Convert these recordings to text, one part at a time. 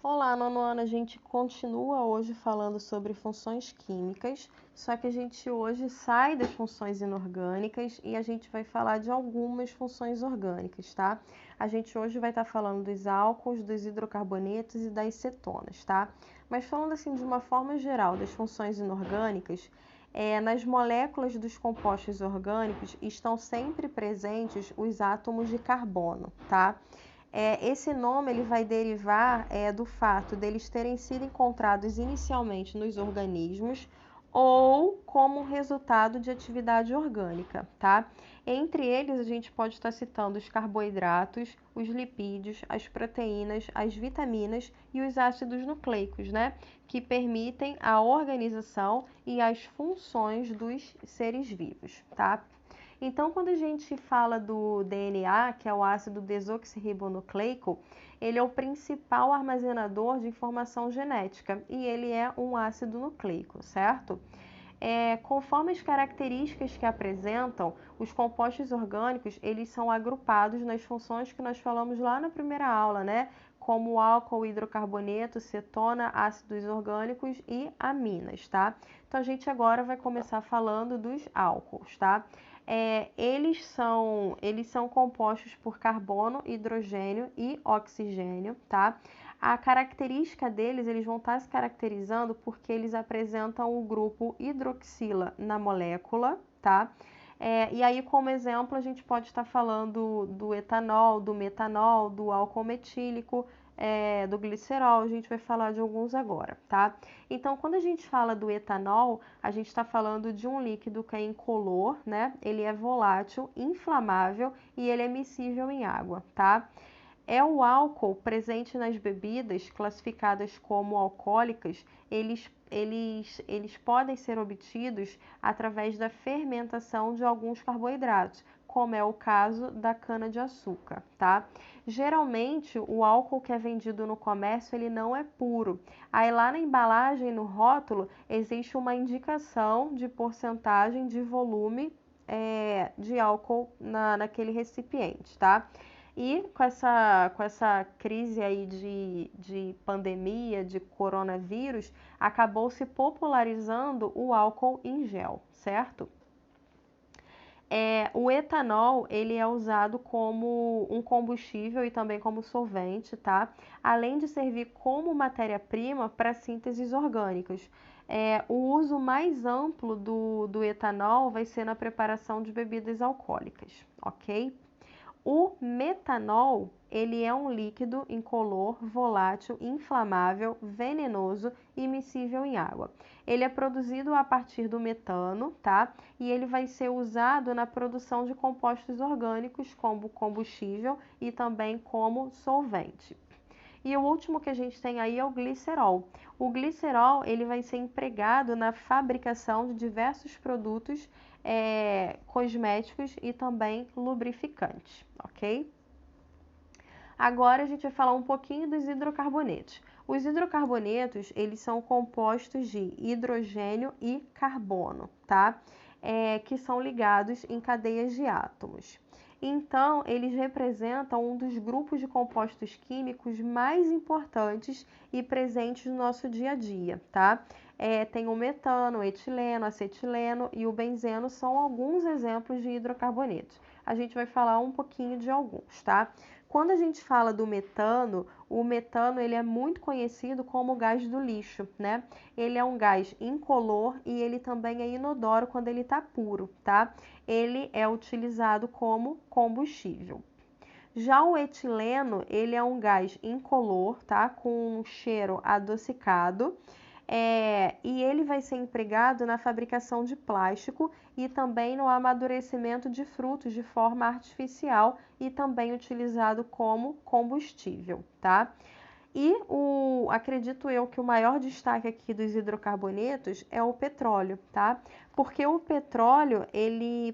Olá, nono ano, a gente continua hoje falando sobre funções químicas, só que a gente hoje sai das funções inorgânicas e a gente vai falar de algumas funções orgânicas, tá? A gente hoje vai estar falando dos álcools, dos hidrocarbonetos e das cetonas, tá? Mas falando assim de uma forma geral das funções inorgânicas, nas moléculas dos compostos orgânicos estão sempre presentes os átomos de carbono, tá? Esse nome ele vai derivar do fato deles terem sido encontrados inicialmente nos organismos ou como resultado de atividade orgânica, tá? Entre eles, a gente pode estar citando os carboidratos, os lipídios, as proteínas, as vitaminas e os ácidos nucleicos, né? Que permitem a organização e as funções dos seres vivos, tá? Então, quando a gente fala do DNA, que é o ácido desoxirribonucleico, ele é o principal armazenador de informação genética e ele é um ácido nucleico, certo? Conforme as características que apresentam, os compostos orgânicos eles são agrupados nas funções que nós falamos lá na primeira aula, né? Como álcool, hidrocarboneto, cetona, ácidos orgânicos e aminas, tá? Então a gente agora vai começar falando dos álcools, tá? Eles são compostos por carbono, hidrogênio e oxigênio, tá? A característica deles, eles vão estar se caracterizando porque eles apresentam o grupo hidroxila na molécula, tá? E aí, como exemplo, a gente pode estar falando do etanol, do metanol, do álcool metílico, do glicerol, a gente vai falar de alguns agora, tá? Então, quando a gente fala do etanol, a gente está falando de um líquido que é incolor, né? Ele é volátil, inflamável e ele é miscível em água, tá? É o álcool presente nas bebidas classificadas como alcoólicas, eles podem ser obtidos através da fermentação de alguns carboidratos, como é o caso da cana-de-açúcar, tá? Geralmente, o álcool que é vendido no comércio, ele não é puro. Aí lá na embalagem, no rótulo, existe uma indicação de porcentagem de volume de álcool naquele recipiente, tá? E com essa crise aí de pandemia, de coronavírus, acabou se popularizando o álcool em gel, certo? O etanol, ele é usado como um combustível e também como solvente, tá? Além de servir como matéria-prima para sínteses orgânicas. O uso mais amplo do etanol vai ser na preparação de bebidas alcoólicas, ok? O metanol, ele é um líquido incolor, volátil, inflamável, venenoso e miscível em água. Ele é produzido a partir do metano, tá? E ele vai ser usado na produção de compostos orgânicos como combustível e também como solvente. E o último que a gente tem aí é o glicerol. O glicerol ele vai ser empregado na fabricação de diversos produtos cosméticos e também lubrificantes, ok? Agora a gente vai falar um pouquinho dos hidrocarbonetos. Os hidrocarbonetos, eles são compostos de hidrogênio e carbono, tá? Que são ligados em cadeias de átomos. Então, eles representam um dos grupos de compostos químicos mais importantes e presentes no nosso dia a dia, tá? Tem o metano, o etileno, acetileno e o benzeno são alguns exemplos de hidrocarbonetos. A gente vai falar um pouquinho de alguns, tá? Quando a gente fala do metano, o metano ele é muito conhecido como o gás do lixo, né? Ele é um gás incolor e ele também é inodoro quando ele está puro, tá? Ele é utilizado como combustível. Já o etileno, ele é um gás incolor, tá? Com um cheiro adocicado. E ele vai ser empregado na fabricação de plástico e também no amadurecimento de frutos de forma artificial e também utilizado como combustível, tá? Acredito eu que o maior destaque aqui dos hidrocarbonetos é o petróleo, tá? Porque o petróleo,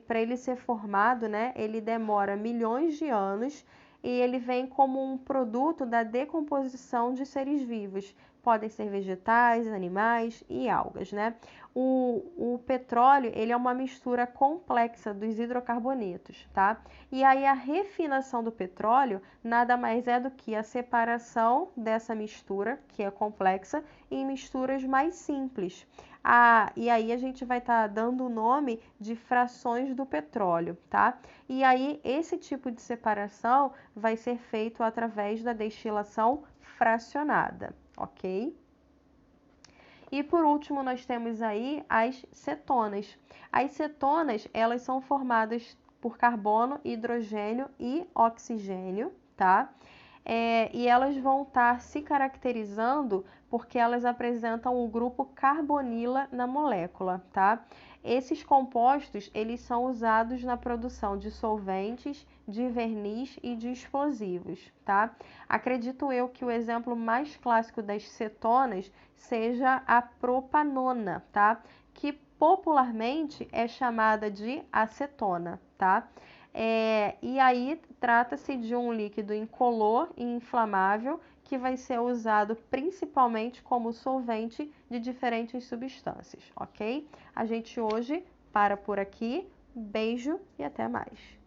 para ele ser formado, né, ele demora milhões de anos e ele vem como um produto da decomposição de seres vivos, podem ser vegetais, animais e algas, né? O petróleo, ele é uma mistura complexa dos hidrocarbonetos, tá? E aí a refinação do petróleo nada mais é do que a separação dessa mistura, que é complexa, em misturas mais simples. E aí a gente vai estar dando o nome de frações do petróleo, tá? E aí esse tipo de separação vai ser feito através da destilação fracionada, ok? E por último, nós temos aí as cetonas. As cetonas, elas são formadas por carbono, hidrogênio e oxigênio, tá? E elas vão estar se caracterizando porque elas apresentam o grupo carbonila na molécula, tá? Esses compostos, eles são usados na produção de solventes, de verniz e de explosivos, tá? Acredito eu que o exemplo mais clássico das cetonas seja a propanona, tá? Que popularmente é chamada de acetona, tá? E aí trata-se de um líquido incolor e inflamável que vai ser usado principalmente como solvente de diferentes substâncias, ok? A gente hoje para por aqui. Beijo e até mais!